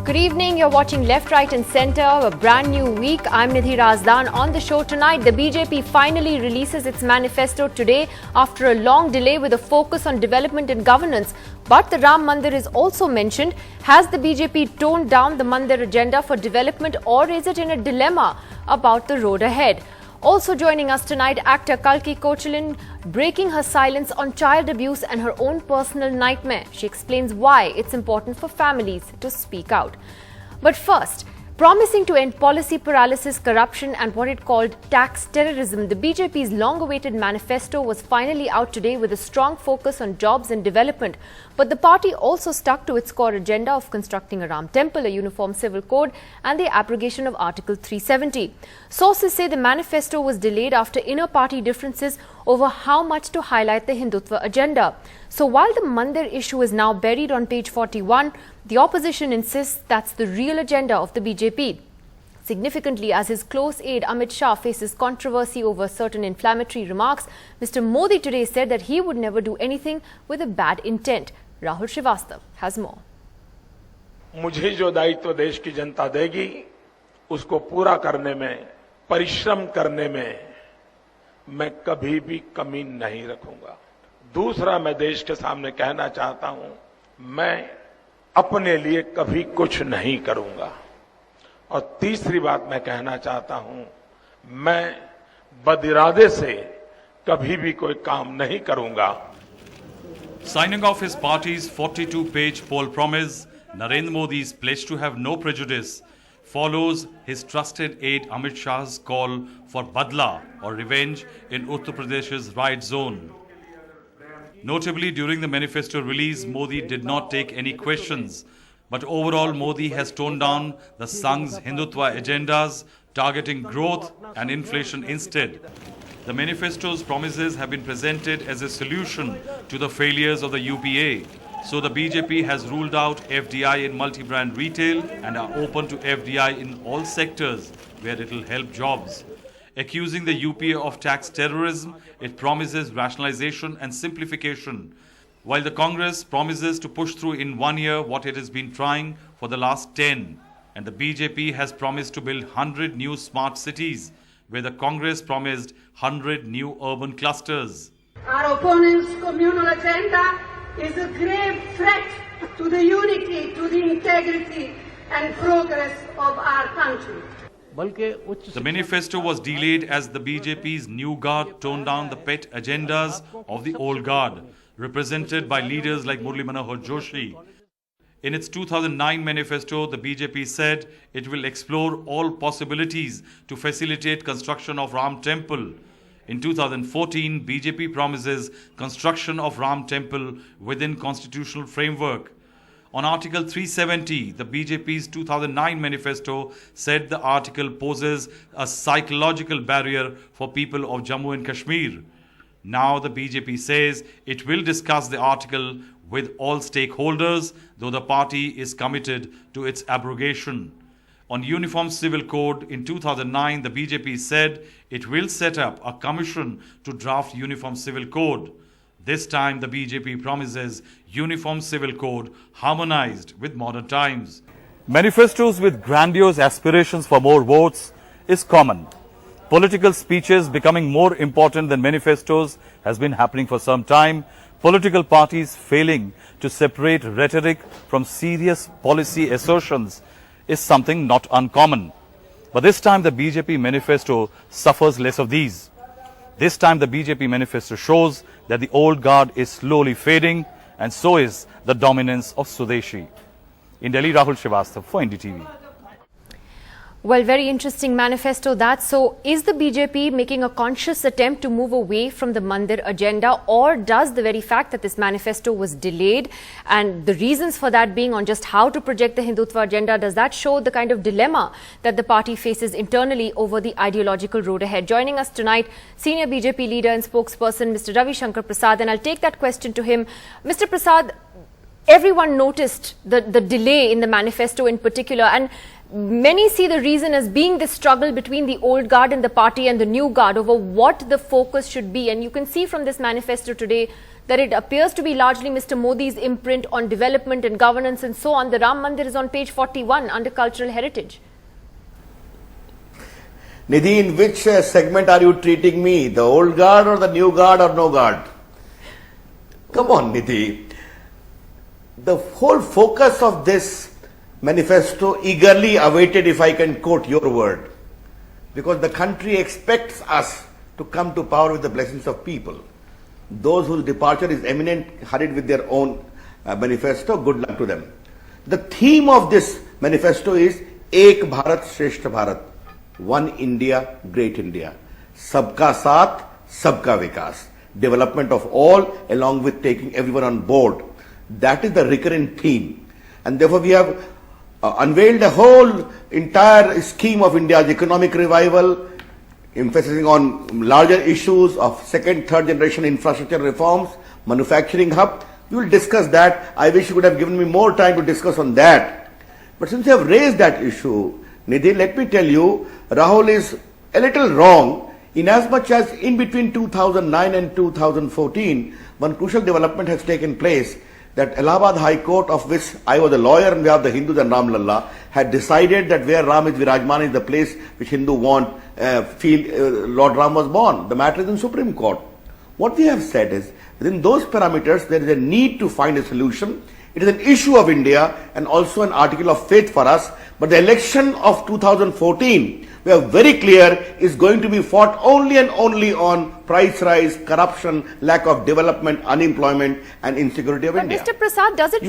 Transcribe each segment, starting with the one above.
Good evening, you're watching Left, Right and Centre, a brand new week. I'm Nidhi Razdan. On the show tonight, the BJP finally releases its manifesto today after a long delay with a focus on development and governance. But the Ram Mandir is also mentioned. Has the BJP toned down the Mandir agenda for development, or is it in a dilemma about the road ahead? Also joining us tonight, actor Kalki Kochilin, breaking her silence on child abuse and her own personal nightmare. She explains why it's important for families to speak out. But first, promising to end policy paralysis, corruption and what it called tax terrorism, the BJP's long-awaited manifesto was finally out today with a strong focus on jobs and development. But the party also stuck to its core agenda of constructing a Ram temple, a uniform civil code and the abrogation of Article 370. Sources say the manifesto was delayed after inner-party differences over how much to highlight the Hindutva agenda. So while the Mandir issue is now buried on page 41, the opposition insists that's the real agenda of the BJP. Significantly, as his close aide Amit Shah faces controversy over certain inflammatory remarks, Mr. Modi today said that he would never do anything with a bad intent. Rahul Srivastav has more. मुझे जो दायित्व देश की जनता देगी, उसको पूरा करने में, परिश्रम करने में मैं कभी भी कमी नहीं रखूंगा। दूसरा, मैं देश के सामने कहना चाहता हूं, मैं अपने लिए कभी कुछ नहीं करूंगा। और तीसरी बात मैं कहना चाहता हूं, मैं बदिरादे से कभी भी कोई काम नहीं करूंगा। Signing off his party's 42-page poll promise, Narendra Modi's pledge to have no prejudice follows his trusted aide Amit Shah's call for badla or revenge in Uttar Pradesh's riot zone. Notably, during the manifesto release, Modi did not take any questions. But overall, Modi has toned down the Sangh's Hindutva agendas, targeting growth and inflation instead. The manifesto's promises have been presented as a solution to the failures of the UPA. So the BJP has ruled out FDI in multi-brand retail and are open to FDI in all sectors where it will help jobs. Accusing the UPA of tax terrorism, it promises rationalization and simplification, while the Congress promises to push through in 1 year what it has been trying for the last 10. And the BJP has promised to build 100 new smart cities, where the Congress promised 100 new urban clusters. Our opponents' communal agenda is a grave threat to the unity, to the integrity and progress of our country. The manifesto was delayed as the BJP's new guard toned down the pet agendas of the old guard, represented by leaders like Murli Manohar Joshi. In its 2009 manifesto, the BJP said it will explore all possibilities to facilitate construction of Ram temple. In 2014, BJP promises construction of Ram temple within constitutional framework. On Article 370, the BJP's 2009 manifesto said the article poses a psychological barrier for people of Jammu and Kashmir. Now the BJP says it will discuss the article with all stakeholders, though the party is committed to its abrogation. On Uniform Civil Code in 2009, the BJP said it will set up a commission to draft Uniform Civil Code. This time, the BJP promises Uniform Civil Code harmonized with modern times. Manifestos with grandiose aspirations for more votes is common. Political speeches becoming more important than manifestos has been happening for some time. Political parties failing to separate rhetoric from serious policy assertions is something not uncommon. But this time the BJP manifesto suffers less of these. This time the BJP manifesto shows that the old guard is slowly fading, and so is the dominance of Swadeshi. In Delhi, Rahul Srivastav for NDTV. Well, very interesting manifesto that. So is the BJP making a conscious attempt to move away from the Mandir agenda, or does the very fact that this manifesto was delayed and the reasons for that being on just how to project the Hindutva agenda, does that show the kind of dilemma that the party faces internally over the ideological road ahead? Joining us tonight, senior BJP leader and spokesperson Mr. Ravi Shankar Prasad, and I'll take that question to him. Mr. Prasad, everyone noticed the delay in the manifesto in particular, and many see the reason as being the struggle between the old guard in the party and the new guard over what the focus should be. And you can see from this manifesto today that it appears to be largely Mr. Modi's imprint on development and governance and so on. The Ram Mandir is on page 41 under cultural heritage. Nidhi, in which segment are you treating me? The old guard or the new guard or no guard? Come on, Nidhi. The whole focus of this manifesto eagerly awaited, if I can quote your word, because the country expects us to come to power with the blessings of people. Those whose departure is imminent, hurried with their own manifesto, good luck to them. The theme of this manifesto is Ek Bharat Shreshth Bharat, One India, Great India. Sabka Saath, Sabka Vikas. Development of all along with taking everyone on board. That is the recurrent theme. And therefore we have unveiled a whole entire scheme of India's economic revival, emphasizing on larger issues of second, third generation infrastructure reforms, manufacturing hub. We will discuss that. I wish you could have given me more time to discuss on that. But since you have raised that issue, Nidhi, let me tell you, Rahul is a little wrong in as much as in between 2009 and 2014, one crucial development has taken place, that Allahabad High Court, of which I was a lawyer and we have the Hindus and Ram Lalla, had decided that where Ram is Virajman is the place which Hindu feel Lord Ram was born. The matter is in Supreme Court. What we have said is, within those parameters, there is a need to find a solution. It is an issue of India and also an article of faith for us. But the election of 2014, we are very clear, is going to be fought only and only on price rise, corruption, lack of development, unemployment and insecurity of India. Mr. Prasad, does it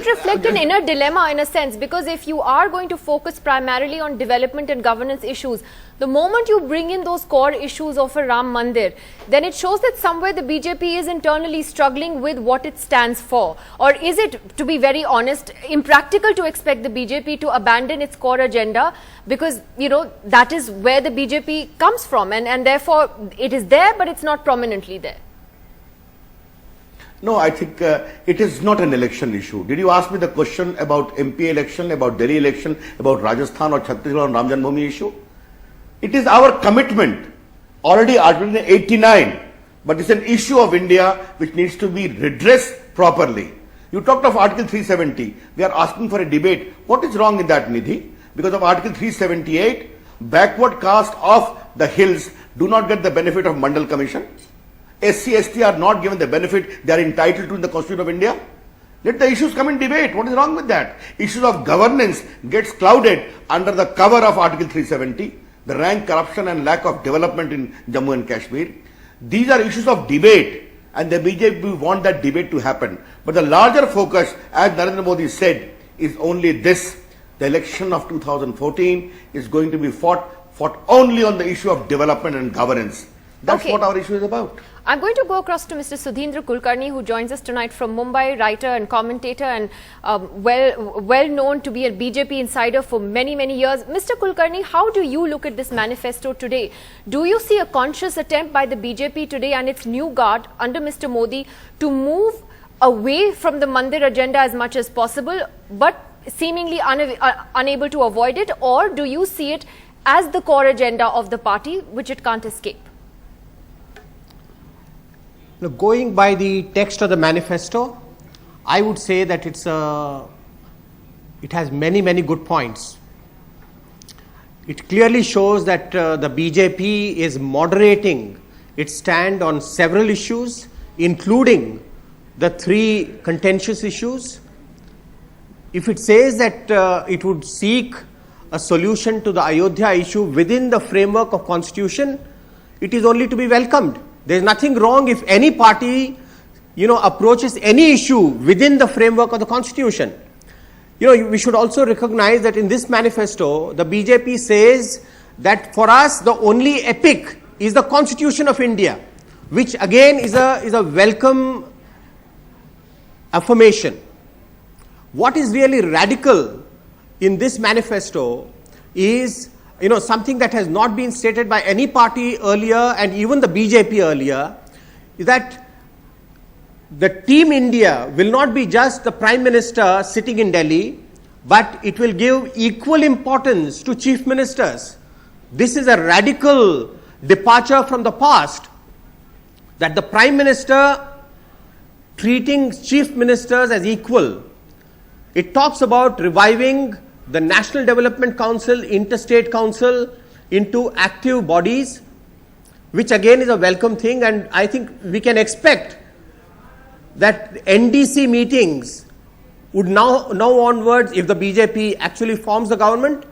reflect an inner dilemma in a sense? Because if you are going to focus primarily on development and governance issues, the moment you bring in those core issues of a Ram Mandir, then it shows that somewhere the BJP is internally struggling with what it stands for. Or is it, to be very honest, impractical to expect the BJP to abandon its core agenda? Because, you know, that is where the BJP comes from, and therefore it is there, but it's not prominently there. No, I think it is not an election issue. Did you ask me the question about MP election, about Delhi election, about Rajasthan or Chhattisgarh on Ram Janmabhoomi issue? It is our commitment, already articulated in 89, but it's an issue of India which needs to be redressed properly. You talked of Article 370. We are asking for a debate. What is wrong in that, Nidhi? Because of Article 378, backward caste of the hills do not get the benefit of Mandal Commission. SC, ST are not given the benefit they are entitled to in the Constitution of India. Let the issues come in debate. What is wrong with that? Issues of governance gets clouded under the cover of Article 370. The rank, corruption and lack of development in Jammu and Kashmir. These are issues of debate and the BJP want that debate to happen. But the larger focus, as Narendra Modi said, is only this. The election of 2014 is going to be fought only on the issue of development and governance. That's what our issue is about. I'm going to go across to Mr. Sudhindra Kulkarni, who joins us tonight from Mumbai, writer and commentator and well known to be a BJP insider for many, many years. Mr. Kulkarni, how do you look at this manifesto today? Do you see a conscious attempt by the BJP today and its new guard under Mr. Modi to move away from the Mandir agenda as much as possible, but seemingly unable to avoid it? Or do you see it as the core agenda of the party, which it can't escape? Going by the text of the manifesto, I would say that it has many, many good points. It clearly shows that the BJP is moderating its stand on several issues, including the three contentious issues. If it says that it would seek a solution to the Ayodhya issue within the framework of Constitution, it is only to be welcomed. There is nothing wrong if any party, approaches any issue within the framework of the Constitution. We should also recognize that in this manifesto, the BJP says that for us, the only epic is the Constitution of India, which again is a welcome affirmation. What is really radical in this manifesto is something that has not been stated by any party earlier and even the BJP earlier, is that the Team India will not be just the Prime Minister sitting in Delhi, but it will give equal importance to Chief Ministers. This is a radical departure from the past, that the Prime Minister treating chief ministers as equal. It talks about reviving the National Development Council, Interstate Council into active bodies, which again is a welcome thing, and I think we can expect that NDC meetings would now onwards, if the BJP actually forms the government,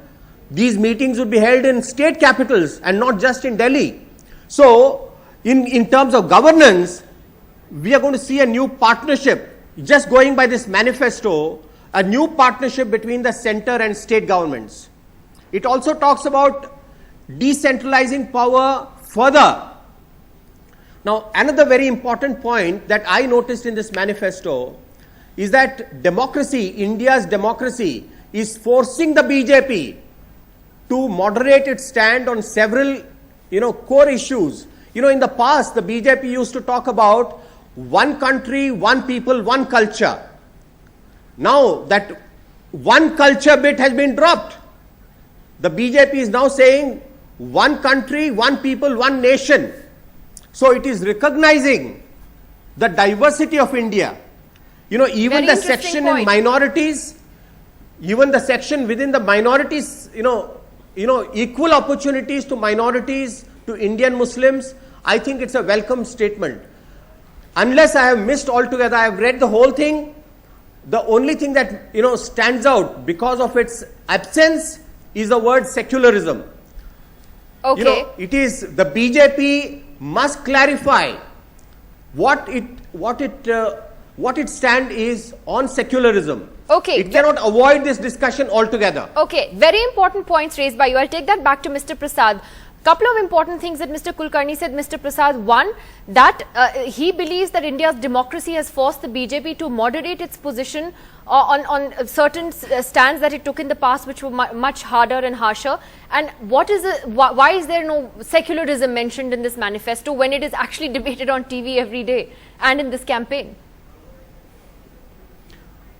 these meetings would be held in state capitals and not just in Delhi. So, in terms of governance, we are going to see a new partnership, just going by this manifesto, a new partnership between the center and state governments. It also talks about decentralizing power further. Now, another very important point that I noticed in this manifesto is that democracy, India's democracy, is forcing the BJP to moderate its stand on several, core issues. In the past, the BJP used to talk about one country, one people, one culture. Now that one culture bit has been dropped, the BJP is now saying one country, one people, one nation. So it is recognizing the diversity of India. Even the section in minorities, even the section within the minorities, equal opportunities to minorities, to Indian Muslims, I think it's a welcome statement. Unless I have missed altogether, I have read the whole thing. The only thing that stands out because of its absence is the word secularism. Okay. It is the BJP must clarify what its stand is on secularism. Okay. It cannot avoid this discussion altogether. Okay, very important points raised by you. I'll take that back to Mr. Prasad. Couple of important things that Mr. Kulkarni said, Mr. Prasad. One, that he believes that India's democracy has forced the BJP to moderate its position on certain stands that it took in the past, which were much harder and harsher. And why is there no secularism mentioned in this manifesto when it is actually debated on TV every day and in this campaign?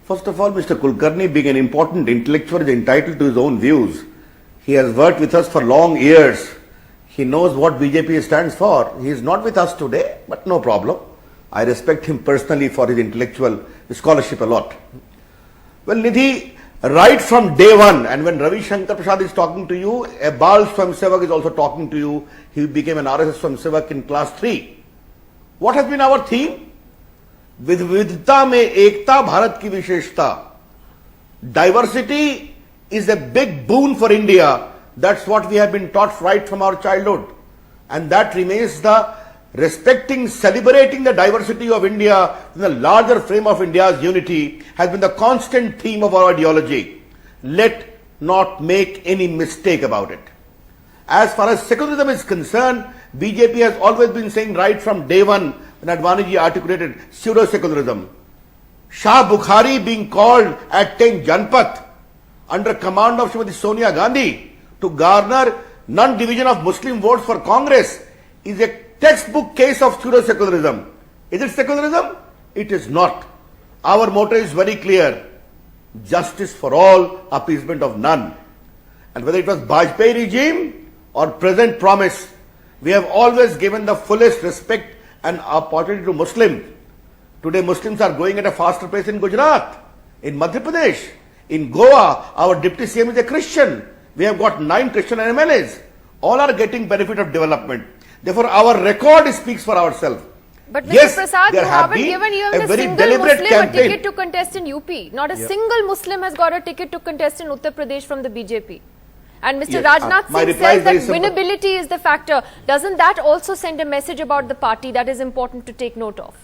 First of all, Mr. Kulkarni, being an important intellectual, is entitled to his own views. He has worked with us for long years. He knows what BJP stands for. He is not with us today, but no problem. I respect him personally for his intellectual scholarship a lot. Well, Nidhi, right from day one, and when Ravi Shankar Prasad is talking to you, a Bal Swamsevak is also talking to you. He became an RSS Swamsevak in class 3. What has been our theme? विविधता में एकता भारत की विशेषता. Diversity is a big boon for India. That's what we have been taught right from our childhood. And that remains the respecting, celebrating the diversity of India in the larger frame of India's unity has been the constant theme of our ideology. Let not make any mistake about it. As far as secularism is concerned, BJP has always been saying right from day one when Advaniji articulated pseudo-secularism. Shah Bukhari being called at 10 Janpat under command of Srimati Sonia Gandhi to garner non-division of Muslim votes for Congress is a textbook case of pseudo-secularism. Is it secularism? It is not. Our motto is very clear. Justice for all, appeasement of none. And whether it was Bajpayee regime or present promise, we have always given the fullest respect and opportunity to Muslims. Today Muslims are going at a faster pace in Gujarat, in Madhya Pradesh, in Goa. Our deputy CM is a Christian. We have got 9 Christian MLAs. All are getting benefit of development. Therefore, our record speaks for ourselves. But Mr. Yes, Prasad, you haven't given even a single Muslim a ticket to contest in UP. Not a single Muslim has got a ticket to contest in Uttar Pradesh from the BJP. And Mr. Rajnath Singh says that winnability is the factor. Doesn't that also send a message about the party that is important to take note of?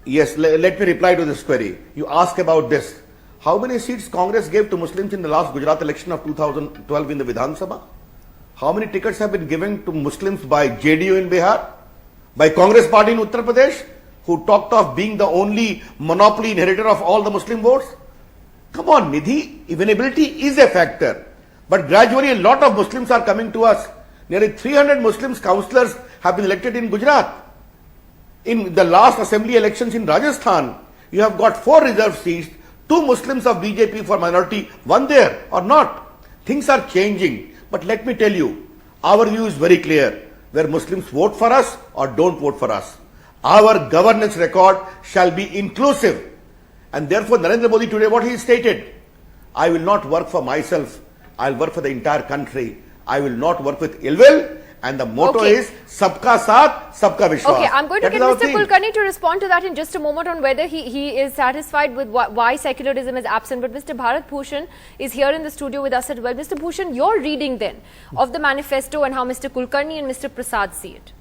Yes, let me reply to this query. You ask about this. How many seats Congress gave to Muslims in the last Gujarat election of 2012 in the Vidhan Sabha? How many tickets have been given to Muslims by JDU in Bihar? By Congress party in Uttar Pradesh, who talked of being the only monopoly inheritor of all the Muslim votes? Come on, Nidhi, winnability is a factor. But gradually a lot of Muslims are coming to us. Nearly 300 Muslims councillors have been elected in Gujarat. In the last assembly elections in Rajasthan, you have got 4 reserved seats, 2 Muslims of BJP for minority, 1 there or not. Things are changing. But let me tell you, our view is very clear. Where Muslims vote for us or don't vote for us. Our governance record shall be inclusive. And therefore, Narendra Modi today, what he stated, I will not work for myself. I will work for the entire country. I will not work with ill will. And the motto is Sabka Saath, Sabka Vishwas. Okay, I'm going to get Mr. Kulkarni to respond to that in just a moment on whether he is satisfied with why secularism is absent. But Mr. Bharat Bhushan is here in the studio with us as well. Mr. Bhushan, your reading then of the manifesto and how Mr. Kulkarni and Mr. Prasad see it.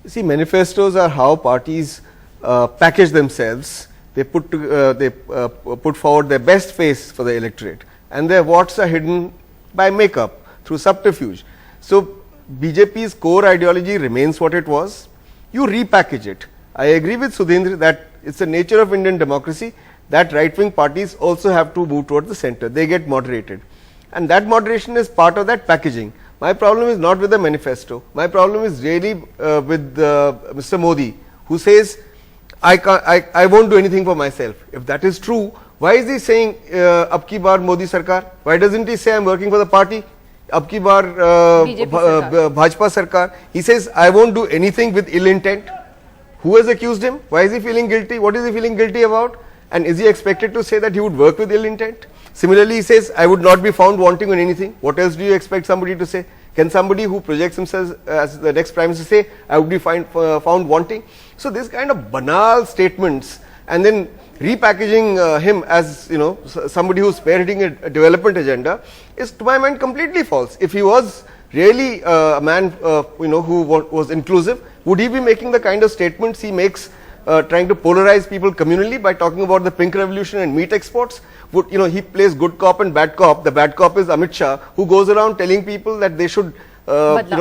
See, manifestos are how parties package themselves. They put forward their best face for the electorate, and their votes are hidden by makeup through subterfuge. So BJP's core ideology remains what it was. You repackage it. I agree with Sudhindra that it's the nature of Indian democracy that right-wing parties also have to move towards the center. They get moderated, and that moderation is part of that packaging. My problem is not with the manifesto. My problem is really with Mr. Modi, who says, I won't do anything for myself. If that is true, why is he saying, Ab ki baar Modi Sarkar? Why doesn't he say, I'm working for the party? Ab ki baar Bhajpa Sarkar? He says, I won't do anything with ill intent. Who has accused him? Why is he feeling guilty? What is he feeling guilty about? And is he expected to say that he would work with ill intent? Similarly, he says, I would not be found wanting on anything. What else do you expect somebody to say? Can somebody who projects himself as the next Prime Minister say, I would be found wanting? So this kind of banal statements, and then repackaging him as somebody who's spearheading a development agenda, is to my mind completely false. If he was really a man who was inclusive, would he be making the kind of statements he makes, trying to polarize people communally by talking about the pink revolution and meat exports? He plays good cop and bad cop. The bad cop is Amit Shah, who goes around telling people that they should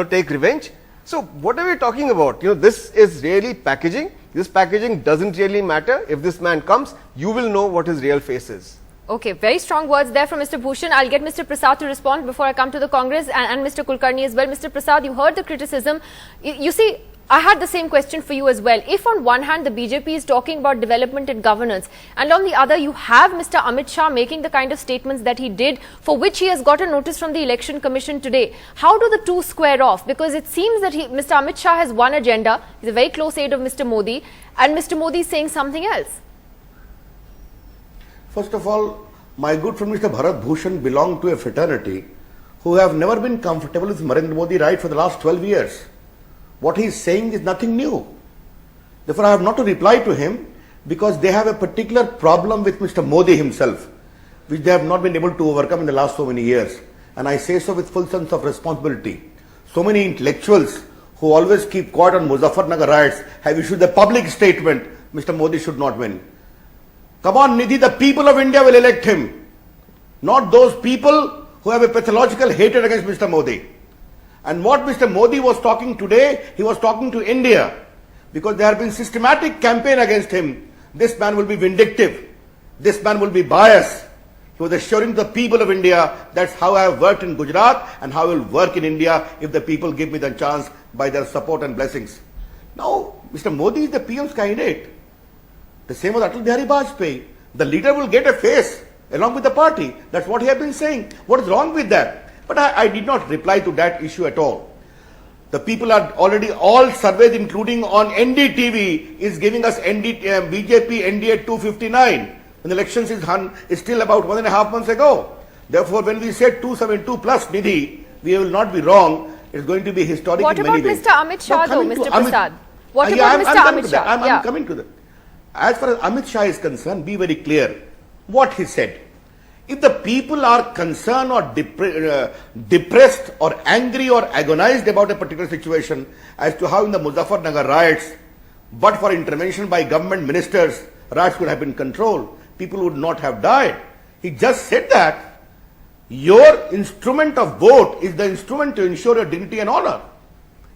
take revenge. So what are we talking about? This is really packaging. This packaging doesn't really matter. If this man comes, you will know what his real face is. Okay, very strong words there from Mr. Bhushan. I'll get Mr. Prasad to respond before I come to the Congress and Mr. Kulkarni as well. Mr. Prasad, you heard the criticism. You see, I had the same question for you as well. If on one hand the BJP is talking about development and governance, and on the other you have Mr. Amit Shah making the kind of statements that he did, for which he has got a notice from the Election Commission today, how do the two square off? Because it seems that Mr. Amit Shah has one agenda, he's a very close aide of Mr. Modi, and Mr. Modi is saying something else. First of all, my good friend Mr. Bharat Bhushan belonged to a fraternity who have never been comfortable with Narendra Modi right for the last 12 years. What he is saying is nothing new. Therefore, I have not to reply to him because they have a particular problem with Mr. Modi himself, which they have not been able to overcome in the last so many years. And I say so with full sense of responsibility. So many intellectuals who always keep quiet on Muzaffarnagar riots have issued a public statement, Mr. Modi should not win. Come on, Nidhi, the people of India will elect him, not those people who have a pathological hatred against Mr. Modi. And what Mr. Modi was talking today, he was talking to India, because there have been systematic campaign against him. This man will be vindictive. This man will be biased. He was assuring the people of India, that's how I have worked in Gujarat and how I will work in India if the people give me the chance by their support and blessings. Now, Mr. Modi is the PM's candidate. The same as Atal Bihari Vajpayee. The leader will get a face along with the party. That's what he has been saying. What is wrong with that? But I did not reply to that issue at all. The people are already all surveys, including on NDTV, is giving us BJP NDA 259. When the elections is still about 1.5 months ago. Therefore, when we said 272 plus Nidhi, we will not be wrong. It's going to be historic in many ways. What about Mr. Amit Shah though, Mr. Prasad? What about Mr. Amit Shah? I'm coming to that. As far as Amit Shah is concerned, be very clear what he said. If the people are concerned or depressed or angry or agonized about a particular situation as to how in the Muzaffarnagar riots, but for intervention by government ministers, riots could have been controlled, people would not have died. He just said that your instrument of vote is the instrument to ensure your dignity and honor.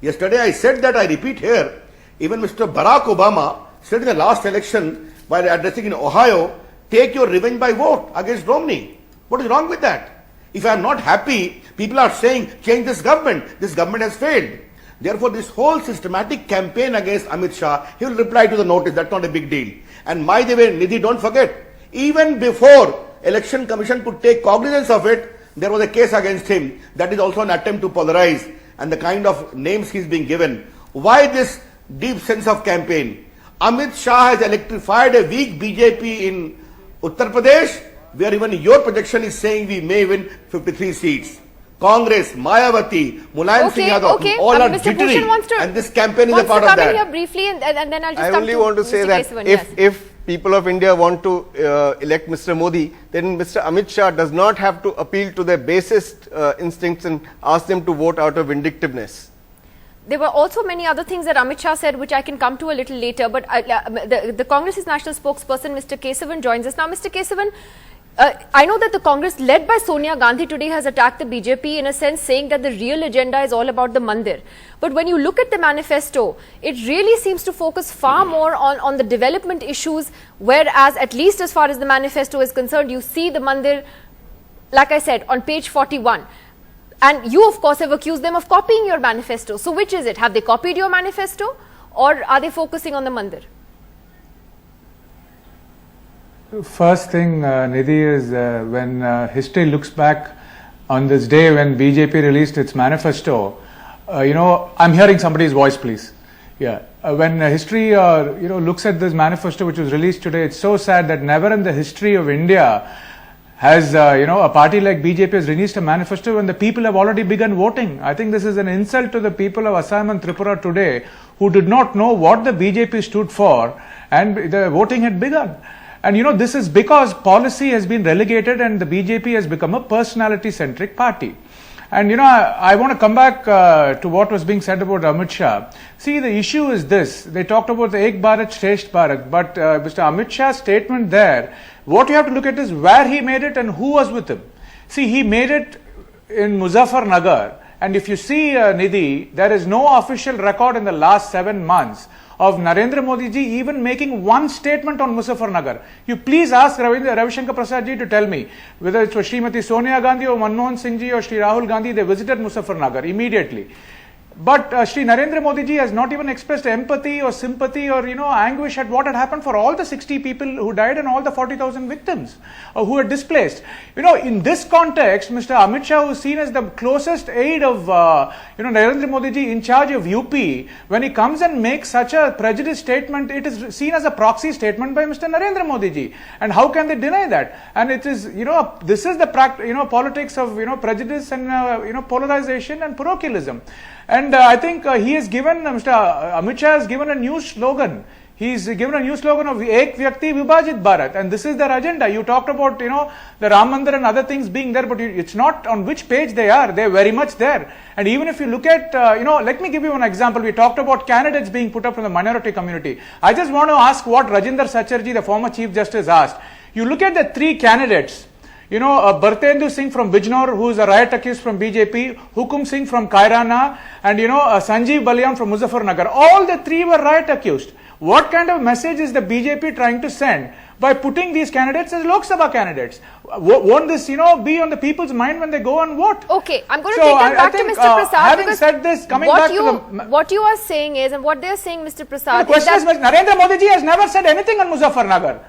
Yesterday I said that, I repeat here, even Mr. Barack Obama said in the last election while addressing in Ohio, take your revenge by vote against Romney. What is wrong with that? If I am not happy, people are saying, change this government has failed. Therefore, this whole systematic campaign against Amit Shah, he will reply to the notice, that's not a big deal. And by the way, Nidhi, don't forget, even before Election Commission could take cognizance of it, there was a case against him. That is also an attempt to polarize, and the kind of names he is being given. Why this deep sense of campaign? Amit Shah has electrified a weak BJP in Uttar Pradesh, where even your projection is saying we may win 53 seats. Congress, Mayawati, Mulayam Singh Yadav, all are Mr. jittery, Bhushan wants to, and this campaign is a part of come in that. here briefly, and then I'll just I come only to want to say Mr. that Kesavan, yes. if people of India want to elect Mr. Modi, then Mr. Amit Shah does not have to appeal to their basest instincts and ask them to vote out of vindictiveness. There were also many other things that Amit Shah said, which I can come to a little later. But the Congress's national spokesperson, Mr. Kesavan, joins us now. Mr. Kesavan, I know that the Congress, led by Sonia Gandhi today, has attacked the BJP in a sense, saying that the real agenda is all about the Mandir. But when you look at the manifesto, it really seems to focus far more on the development issues, whereas, at least as far as the manifesto is concerned, you see the Mandir, like I said, on page 41. And you, of course, have accused them of copying your manifesto. So which is it? Have they copied your manifesto, or are they focusing on the Mandir? First thing, Nidhi, is when history looks back on this day when BJP released its manifesto, I'm hearing somebody's voice, please. Yeah. When history, looks at this manifesto which was released today, it's so sad that never in the history of India has, a party like BJP has released a manifesto when the people have already begun voting. I think this is an insult to the people of Assam and Tripura today, who did not know what the BJP stood for, and the voting had begun. And this is because policy has been relegated and the BJP has become a personality-centric party. And I want to come back to what was being said about Amit Shah. See, the issue is this. They talked about the Ek Bharat, Shresth Bharat, but Mr. Amit Shah's statement there, what you have to look at is where he made it and who was with him. See, he made it in Muzaffarnagar. And if you see, Nidhi, there is no official record in the last 7 months of Narendra Modi ji even making one statement on Muzaffarnagar. You please ask Ravi Shankar Prasad ji to tell me whether it was Srimati Sonia Gandhi or Manmohan Singh ji or Shri Rahul Gandhi, they visited Muzaffarnagar immediately. But Shri Narendra Modi ji has not even expressed empathy or sympathy or anguish at what had happened for all the 60 people who died and all the 40,000 victims who were displaced. In this context, Mr. Amit Shah, who is seen as the closest aide of Narendra Modi ji in charge of UP, when he comes and makes such a prejudiced statement, it is seen as a proxy statement by Mr. Narendra Modi ji. And how can they deny that? And it is this is the politics of prejudice and polarization and parochialism. And I think he has given, Mr. Amit Shah has given a new slogan. He's given a new slogan of Ek Vyakti Vibhajit Bharat, and this is their agenda. You talked about, the Ram Mandir and other things being there, but it's not on which page they are. They're very much there. And even if you look at, let me give you one example. We talked about candidates being put up from the minority community. I just want to ask what Rajinder Sacharji, the former Chief Justice, asked. You look at the 3 candidates. Bhartendu Singh from Bijnor, who is a riot accused from BJP, Hukum Singh from Kairana, and Sanjeev Balian from Muzaffarnagar. All the 3 were riot accused. What kind of message is the BJP trying to send by putting these candidates as Lok Sabha candidates? Won't this, be on the people's mind when they go and vote? Okay, I'm going to take that back to Mr. Prasad. Having said this, coming back to the... What you are saying is, and what they are saying, Mr. Prasad, the question is Narendra Modi ji has never said anything on Muzaffarnagar.